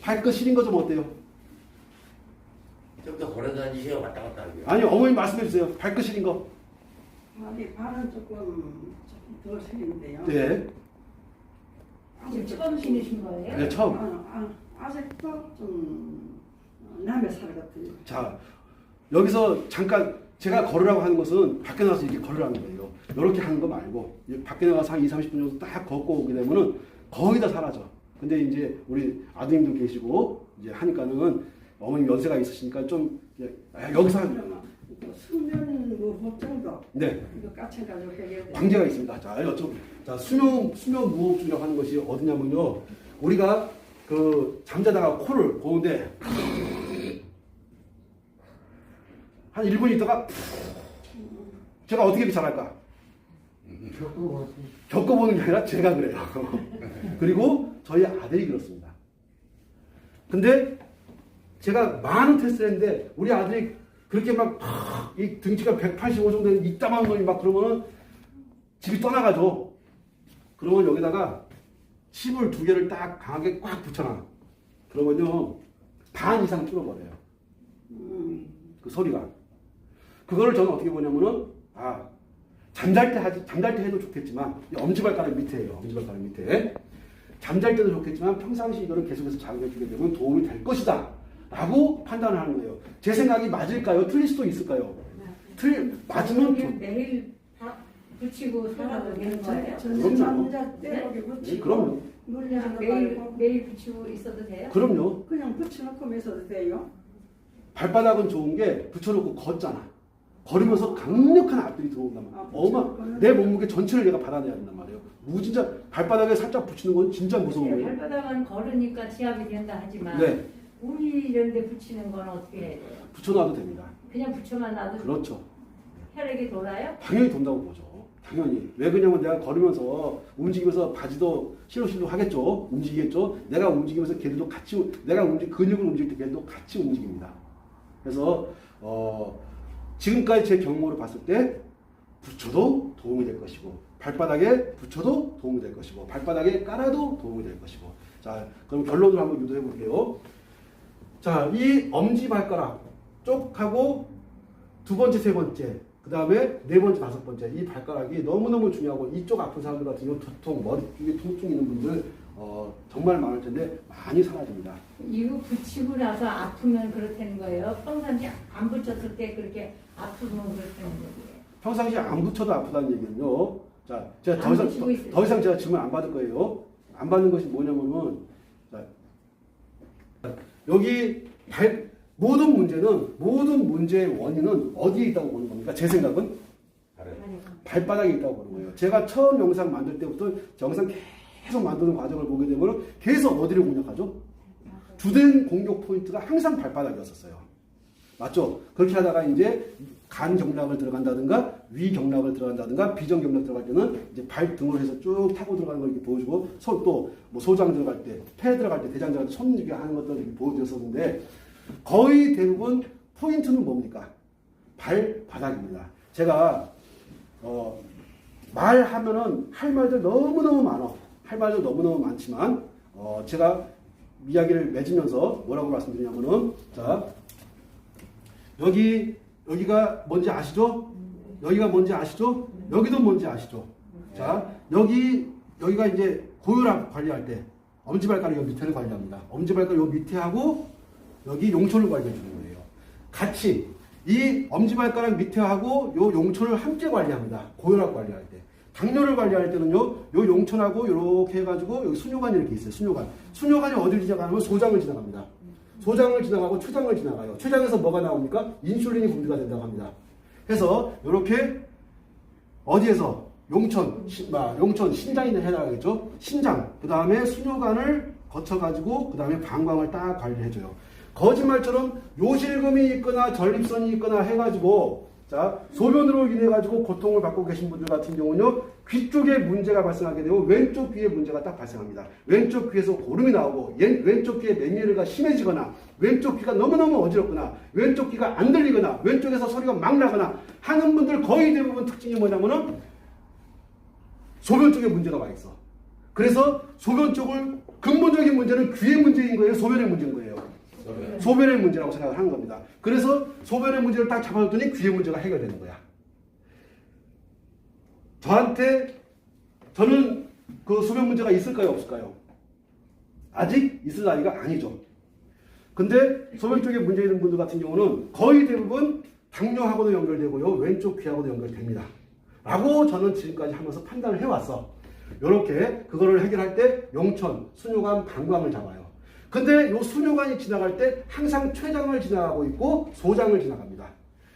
발끝 시린 거 좀 어때요? 좀 더 걸어 다니세요. 왔다 갔다 하고요. 아니, 어머니 말씀해 주세요. 발끝 시린 거. 발은 조금 더 시린데요. 네. 지금 처음 신으신 거예요? 네, 처음. 아직도 좀 남의 살 같아요. 자, 여기서 잠깐 제가 걸으라고 하는 것은 밖에 나와서 이렇게 걸으라는 거예요. 이렇게 하는 거 말고 밖에 나가서 한 2-30분 정도 딱 걷고 오게 되면은 거의 다 사라져. 근데 이제 우리 아드님도 계시고 이제 하니까는 어머님 연세가 있으시니까 좀 여기서 하면 수면 무호흡 정도 네. 이거 까쳐가지고 해야 돼. 방제가 있습니다. 자, 자 수면 무호흡증이라고 하는 것이 어디냐면요. 우리가 그 잠자다가 코를 고는데 한 1분 있다가 제가 어떻게 비춰갈까? 겪어보는 게 아니라 제가 그래요. 그리고 저희 아들이 그렇습니다. 근데 제가 많은 테스트를 했는데 우리 아들이 그렇게 막 이 등치가 185 정도 되는 이따만한 놈이 막 그러면은 집이 떠나가죠. 그러면 여기다가 침을 2개를 딱 강하게 꽉 붙여놔. 그러면요 반 이상 뚫어버려요. 그 소리가. 그거를 저는 어떻게 보냐면은 잠잘 때 해도 좋겠지만 엄지발가락 밑에예요. 엄지발가락 밑에. 잠잘 때도 좋겠지만 평상시 이거를 계속해서 자극해주게 되면 도움이 될 것이다 라고 판단을 하는 거예요. 제 생각이 맞을까요? 틀릴 수도 있을까요? 맞으면 그냥 매일 붙이고 살아도 되는 거예요? 그럼요. 잠잘 때 네? 여기 네, 붙이고 그럼요. 물리는 거 매일 말고 매일 붙이고 있어도 돼요? 그럼요. 그냥 붙여놓고 있어도 돼요. 발바닥은 좋은 게 붙여놓고 걷잖아. 걸으면서 강력한 압들이 들어온단 말이야. 내 몸무게 전체를 얘가 받아내야 된단 말이에요. 진짜 발바닥에 살짝 붙이는 건 진짜 무서운 거예요. 발바닥은 걸으니까 지압이 된다 하지만 네. 우리 이런 데 붙이는 건 어떻게 해야 돼요? 붙여놔도 됩니다. 그냥 붙여만 놔도 그렇죠. 혈액이 돌아요? 당연히 돈다고 보죠. 당연히. 왜 그러냐면 내가 걸으면서 움직이면서 바지도 실룩실룩 하겠죠. 움직이겠죠. 내가 움직이면서 걔들도 같이 근육을 움직일 때 걔들도 같이 움직입니다. 그래서 지금까지 제 경험으로 봤을 때 붙여도 도움이 될 것이고 발바닥에 붙여도 도움이 될 것이고 발바닥에 깔아도 도움이 될 것이고. 자, 그럼 결론을 한번 유도해 볼게요. 자, 이 엄지발가락 쪽하고 2번째, 3번째, 그 다음에 4번째, 5번째 이 발가락이 너무너무 중요하고 이쪽 아픈 사람들 같은 경우 두통, 머리 쪽에 통증 있는 분들 정말 많을 텐데 많이 사라집니다. 이거 붙이고 나서 아프면 그렇다는 거예요? 평상시 안 붙였을 때 그렇게 아프면 그렇다는 거예요? 평상시에 안 붙여도 아프다는 얘기는요. 자, 제가 안 붙이고 있어요. 더 이상 제가 질문 안 받을 거예요. 안 받는 것이 뭐냐면은 자, 여기 모든 문제의 원인은 어디에 있다고 보는 겁니까? 제 생각은 발바닥에 있다고 보는 거예요. 제가 처음 영상 만들 때부터 영상 계속 만드는 과정을 보게 되면 계속 어디를 공략하죠? 주된 공격 포인트가 항상 발바닥이었었어요. 맞죠? 그렇게 하다가 이제 간 경락을 들어간다든가 위 경락을 들어간다든가 비정 경락 들어갈 때는 이제 발등으로 해서 쭉 타고 들어가는 걸 이렇게 보여주고 또 뭐 소장 들어갈 때, 폐 들어갈 때, 대장 들어갈 때 손 이렇게 하는 것들을 이렇게 보여드렸었는데 거의 대부분 포인트는 뭡니까? 발바닥입니다. 제가 말하면은 할 말들 너무너무 많아. 할 말들 너무너무 많지만 제가 이야기를 맺으면서 뭐라고 말씀드리냐면은 자 여기가 뭔지 아시죠? 여기가 뭔지 아시죠? 여기도 뭔지 아시죠? 자 여기가 이제 고혈압 관리할 때 엄지발가락 요 밑에를 관리합니다. 엄지발가락 요 밑에 하고 여기 용촌을 관리해 주는 거예요. 같이 이 엄지발가락 밑에 하고 요 용촌을 함께 관리합니다. 고혈압 관리할 때. 당뇨를 관리할 때는요, 요 용촌하고 이렇게 해가지고 여기 순뇨관이 이렇게 있어요. 순뇨관. 순뇨관이 어디를 지나가냐면 소장을 지나갑니다. 소장을 지나가고 췌장을 지나가요. 췌장에서 뭐가 나옵니까? 인슐린이 분비가 된다고 합니다. 그래서 이렇게 어디에서 용촌 신장이 해당하겠죠. 신장, 그 다음에 순뇨관을 거쳐가지고 그 다음에 방광을 딱 관리해줘요. 거짓말처럼 요실금이 있거나 전립선이 있거나 해가지고 자 소변으로 인해 가지고 고통을 받고 계신 분들 같은 경우는요 귀 쪽에 문제가 발생하게 되고 왼쪽 귀에 문제가 딱 발생합니다. 왼쪽 귀에서 고름이 나오고 왼쪽 귀에 맨예르가 심해지거나 왼쪽 귀가 너무너무 어지럽거나 왼쪽 귀가 안 들리거나 왼쪽에서 소리가 막 나거나 하는 분들 거의 대부분 특징이 뭐냐면은 소변 쪽에 문제가 와 있어. 그래서 소변 쪽을 근본적인 문제는 귀의 문제인 거예요, 소변의 문제인 거예요. 소변의 문제라고 생각을 하는 겁니다. 그래서 소변의 문제를 딱 잡아줬더니 귀의 문제가 해결되는 거야. 저는 그 소변 문제가 있을까요, 없을까요? 아직 있을 나이가 아니죠. 근데 소변 쪽에 문제 있는 분들 같은 경우는 거의 대부분 당뇨하고도 연결되고요, 왼쪽 귀하고도 연결됩니다. 라고 저는 지금까지 하면서 판단을 해왔어. 요렇게 그거를 해결할 때 용천, 수뇨관, 방광을 잡아요. 근데 요 수뇨관이 지나갈 때 항상 췌장을 지나가고 있고 소장을 지나갑니다.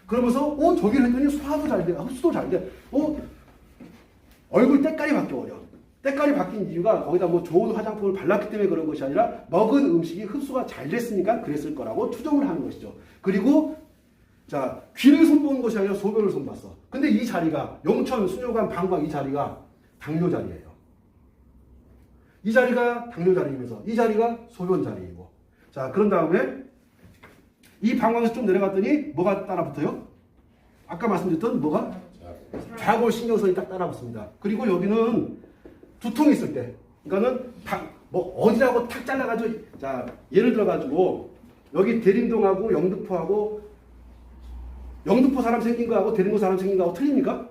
그러면서 저기를 했더니 소화도 잘 돼, 흡수도 잘 돼. 얼굴 때깔이 바뀌어버려. 때깔이 바뀐 이유가 거기다 뭐 좋은 화장품을 발랐기 때문에 그런 것이 아니라 먹은 음식이 흡수가 잘 됐으니까 그랬을 거라고 추정을 하는 것이죠. 그리고 자, 귀를 손본 것이 아니라 소변을 손봤어. 근데 이 자리가 용천, 수뇨관, 방광 이 자리가 당뇨 자리예요. 이 자리가 당뇨 자리이면서 이 자리가 소변 자리이고. 자, 그런 다음에 이 방광에서 좀 내려갔더니 뭐가 따라 붙어요? 아까 말씀드렸던 뭐가? 좌골 신경선이 딱 따라 붙습니다. 그리고 여기는 두통이 있을 때, 그러니까는 어디라고 탁 잘라가지고, 자, 예를 들어가지고 여기 대림동하고 영등포 사람 생긴 거하고 대림동 사람 생긴 거하고 틀립니까?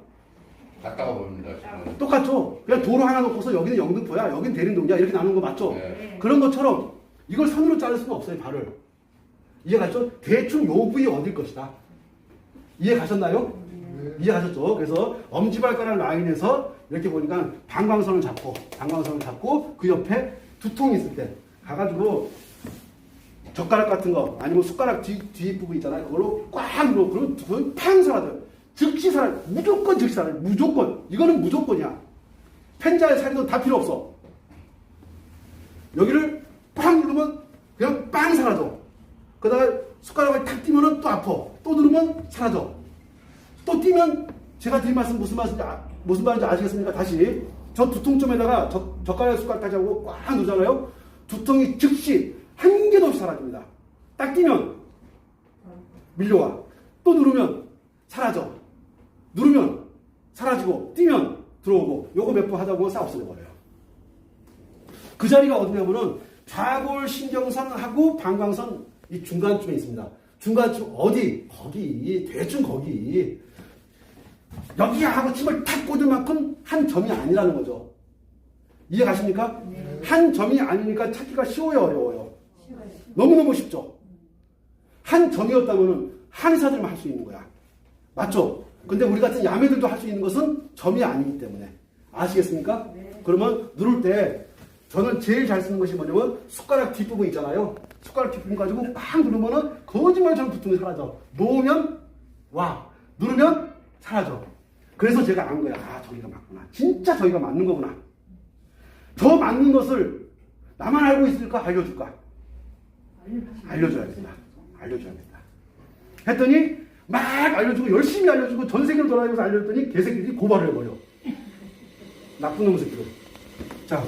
갔다가 봅니다. 지금. 똑같죠? 그냥 도로 하나 놓고서 여기는 영등포야, 여기는 대림동이야 이렇게 나누는 거 맞죠? 네. 그런 것처럼 이걸 선으로 자를 수는 없어요, 발을. 이해가죠? 대충 요 부위 어딜 것이다. 이해 가셨나요? 이해 가셨죠? 그래서 엄지발가락 라인에서 이렇게 보니까 방광선을 잡고 그 옆에 두통이 있을 때 가가지고 젓가락 같은 거 아니면 숟가락 뒷부분 있잖아요. 그걸로 꽉 눌러. 그러면 두통이 팡 사라져요. 즉시 사라져. 무조건 즉시 사라져. 무조건. 이거는 무조건이야. 펜자에 살이도 다 필요 없어. 여기를 팡 누르면 그냥 빵 사라져. 그러다가 숟가락을 탁 띄면은 또 아파. 또 누르면 사라져. 또 띄면 제가 드린 말씀 무슨 말인지 아시겠습니까? 다시 저 두통점에다가 젓가락 숟가락까지 하고 꽉 누르잖아요. 두통이 즉시 한 개도 없이 사라집니다. 딱 띄면 밀려와. 또 누르면 사라져. 누르면 사라지고 띄면 들어오고. 요거 몇 번 하다 보면 싹 없어져 버려요. 그 자리가 어디냐면은 좌골 신경선하고 방광선 이 중간쯤에 있습니다. 중간쯤 어디? 거기. 대충 거기. 여기야 하고 침을 탁 꽂을 만큼 한 점이 아니라는 거죠. 이해 가십니까? 네. 한 점이 아니니까 찾기가 쉬워요, 어려워요? 쉬워요. 너무너무 쉽죠? 한 점이었다면 한의사들만 할 수 있는 거야. 맞죠? 근데 우리 같은 야매들도 할 수 있는 것은 점이 아니기 때문에. 아시겠습니까? 네. 그러면 누를 때 저는 제일 잘 쓰는 것이 뭐냐면 숟가락 뒷부분 있잖아요. 숟가락 뒷부분 가지고 팍 누르면은 거짓말처럼 두통이 사라져. 놓으면 와. 누르면 사라져. 그래서 제가 안 거야. 아, 저기가 맞구나. 진짜 저기가 맞는 거구나. 저 맞는 것을 나만 알고 있을까? 알려줄까? 알려줘야겠다. 알려줘야겠다. 했더니 막 알려주고 열심히 알려주고 전 세계를 돌아다니면서 알려줬더니 개새끼들이 고발을 해버려. 나쁜 놈의 새끼들. 자,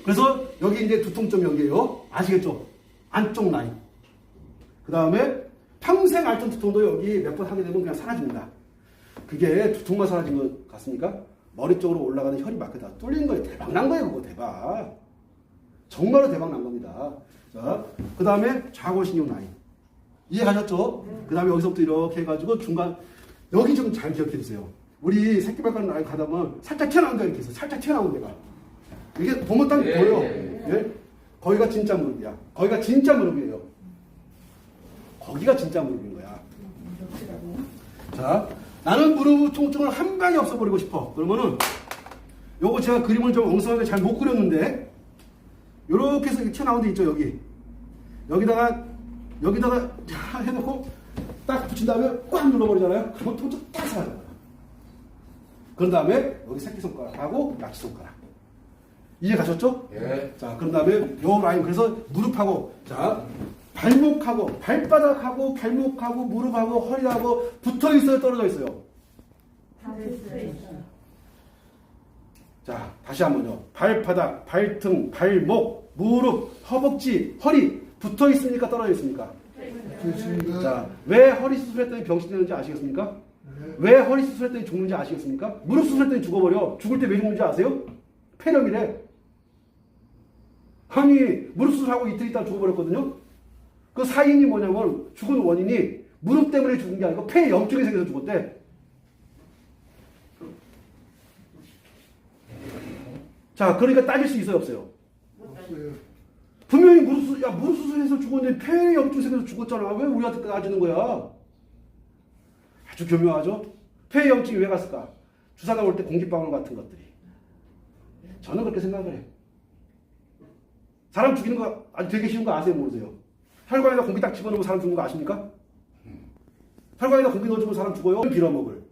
그래서 여기 이제 두통점 여기에요. 아시겠죠? 안쪽 라인. 그 다음에 평생 앓던 두통도 여기 몇 번 하게 되면 그냥 사라집니다. 그게 두통만 사라진 것 같습니까? 머리 쪽으로 올라가는 혈이 막 다 뚫린 거예요. 대박 난 거예요, 그거 대박. 정말로 대박 난 겁니다. 자, 그 다음에 좌골신경 라인. 이해 가셨죠? 그 다음에 여기서부터 이렇게 해가지고 중간, 여기 좀 잘 기억해 주세요. 우리 새끼발가락 라인 가다 보면 살짝 튀어나온 데가 이렇게 있어. 살짝 튀어나온 데가. 이게 보면 딱 보여. 예? 거기가 진짜 무릎이야. 거기가 진짜 무릎이에요. 거기가 진짜 무릎인 거야. 자, 나는 무릎 통증을 한 방에 없애버리고 싶어. 그러면은 요거 제가 그림을 좀 엉성하게 잘 못 그렸는데 요렇게 해서 튀어나온 데 있죠, 여기. 여기다가 해놓고 딱 붙인 다음에 꽉 눌러버리잖아요. 그러면 통증 딱 사라져요. 그런 다음에 여기 새끼손가락하고 약지손가락. 이해 가셨죠? 예. 자, 그런 다음에 요 라인, 그래서 무릎하고, 자, 발목하고, 발바닥하고, 발목하고, 무릎하고, 허리하고 붙어 있어요, 떨어져 있어요? 다 됐어요. 자, 다시 한번요. 발바닥, 발등, 발목, 무릎, 허벅지, 허리 붙어 있습니까? 떨어져 있습니까? 자, 왜 허리 수술했더니 병신되는지 아시겠습니까? 왜 허리 수술했더니 죽는지 아시겠습니까? 무릎 수술했더니 죽어버려. 죽을 때 왜 죽는지 아세요? 폐렴이래. 아니, 무릎 수술하고 이틀 있다가 죽어버렸거든요? 그 사인이 뭐냐면, 죽은 원인이 무릎 때문에 죽은 게 아니고 폐에 염증이 생겨서 죽었대. 자, 그러니까 따질 수 있어요, 없어요? 없어요. 분명히 무릎 수술해서 죽었는데 폐에 염증이 생겨서 죽었잖아. 왜 우리한테 따지는 거야? 아주 교묘하죠? 폐에 염증이 왜 갔을까? 주사 나올 때 공기방울 같은 것들이. 저는 그렇게 생각을 해요. 사람 죽이는 거 아주 되게 쉬운 거 아세요? 모르세요? 혈관에다 공기 딱 집어넣으면 사람 죽는 거 아십니까? 혈관에다 공기 넣어주면 사람 죽어요. 빌어먹을.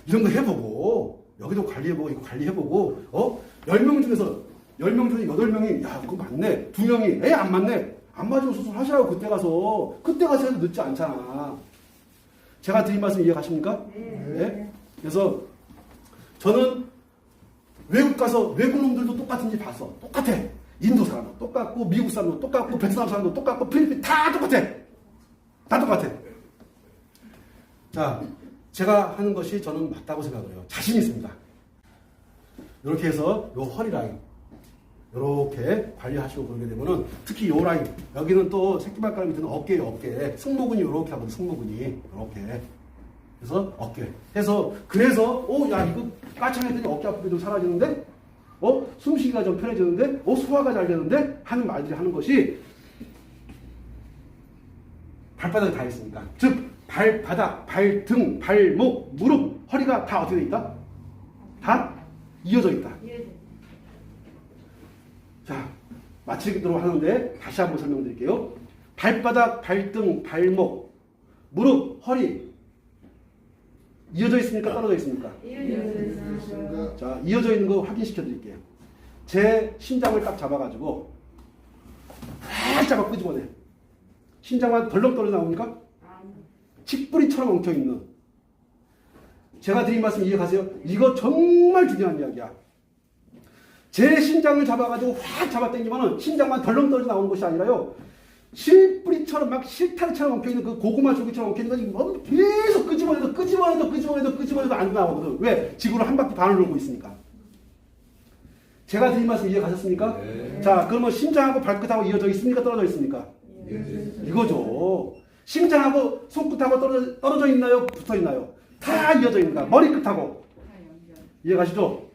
이런 거 해보고 여기도 관리해보고 이거 관리해보고 10명 중에서 10명 중에 8명이 야 그거 맞네. 2명이 안 맞네. 안 맞으면 수술하시라고 그때 가서 해도 늦지 않잖아. 제가 드린 말씀 이해 가십니까? 네. 그래서 저는 외국 가서 외국 놈들도 똑같은 일 봤어. 똑같아. 인도 사람도 똑같고 미국 사람도 똑같고 베트남 사람도 똑같고 필리핀 다 똑같아. 다 똑같아. 자, 제가 하는 것이 저는 맞다고 생각을 해요. 자신 있습니다. 이렇게 해서 요 허리 라인 이렇게 관리하시고 그러게 되면은 특히 요 라인 여기는 또 새끼발가락 밑에는 어깨예요. 어깨 승모근이 이렇게 하거든. 승모근이 이렇게 그래서 어깨 해서 그래서 야 이거 까창했더니 어깨 아프게 좀 사라지는데 숨쉬기가 좀 편해지는데 소화가 잘 되는데 하는 말들이 하는 것이 발바닥에 다 있으니까 즉 발바닥, 발등, 발목, 무릎, 허리가 다 어떻게 돼 있다? 다 이어져 있다. 자, 마치도록 하는데 다시 한번 설명드릴게요. 발바닥, 발등, 발목, 무릎, 허리 이어져 있습니까? 떨어져 있습니까? 자, 이어져 있는 거 확인시켜 드릴게요. 제 심장을 딱 잡아가지고 살짝 끄집어내. 심장만 덜렁 떨어져 나옵니까? 칡뿌리처럼 엉켜있는. 제가 드린 말씀 이해가세요? 이거 정말 중요한 이야기야. 제 심장을 잡아가지고 확 잡아당기면은 심장만 덜렁 떨어져 나오는 것이 아니라요. 실뿌리처럼 막 실타래처럼 엉켜있는 그 고구마 줄기처럼 엉켜있는 거 계속 끄집어내도 안 나오거든. 왜? 지구를 한 바퀴 반을 돌고 있으니까. 제가 드린 말씀 이해 가셨습니까? 네. 자, 그러면 심장하고 발끝하고 이어져 있습니까? 떨어져 있습니까? 이거죠. 심장하고 손끝하고 떨어져 있나요? 붙어 있나요? 다 이어져 있는가? 머리끝하고. 이해 가시죠?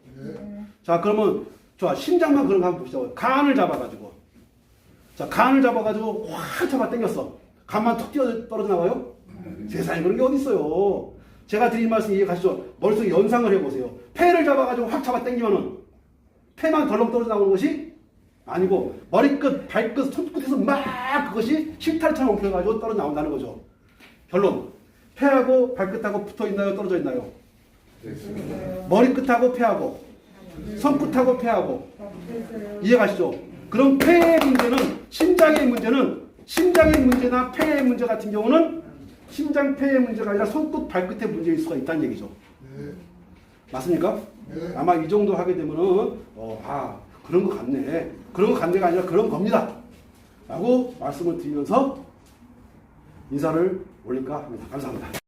자, 그러면 좋아. 심장만 그런 거 한번 보시죠. 간을 잡아가지고. 자, 간을 잡아가지고 확 잡아 당겼어. 간만 턱 뛰어 떨어져 나와요? 세상에 그런 게 어디 있어요? 제가 드린 말씀 이해 가시죠? 머릿속에 연상을 해보세요. 폐를 잡아가지고 확 잡아 당기면은 폐만 덜렁 떨어져 나오는 것이 아니고 머리끝, 발끝, 손끝에서 막 그것이 실타래처럼 엉켜가지고 떨어져 나온다는 거죠. 결론. 폐하고 발끝하고 붙어 있나요? 떨어져 있나요? 머리끝하고 폐하고 손끝하고 폐하고 이해 가시죠? 그럼 폐의 문제는 심장의 문제나 폐의 문제 같은 경우는 심장 폐의 문제가 아니라 손끝 발끝의 문제일 수가 있다는 얘기죠. 맞습니까? 아마 이 정도 하게 되면은 그런 거 같네. 그런 거 같네가 아니라 그런 겁니다. 라고 말씀을 드리면서 인사를 올릴까 합니다. 감사합니다.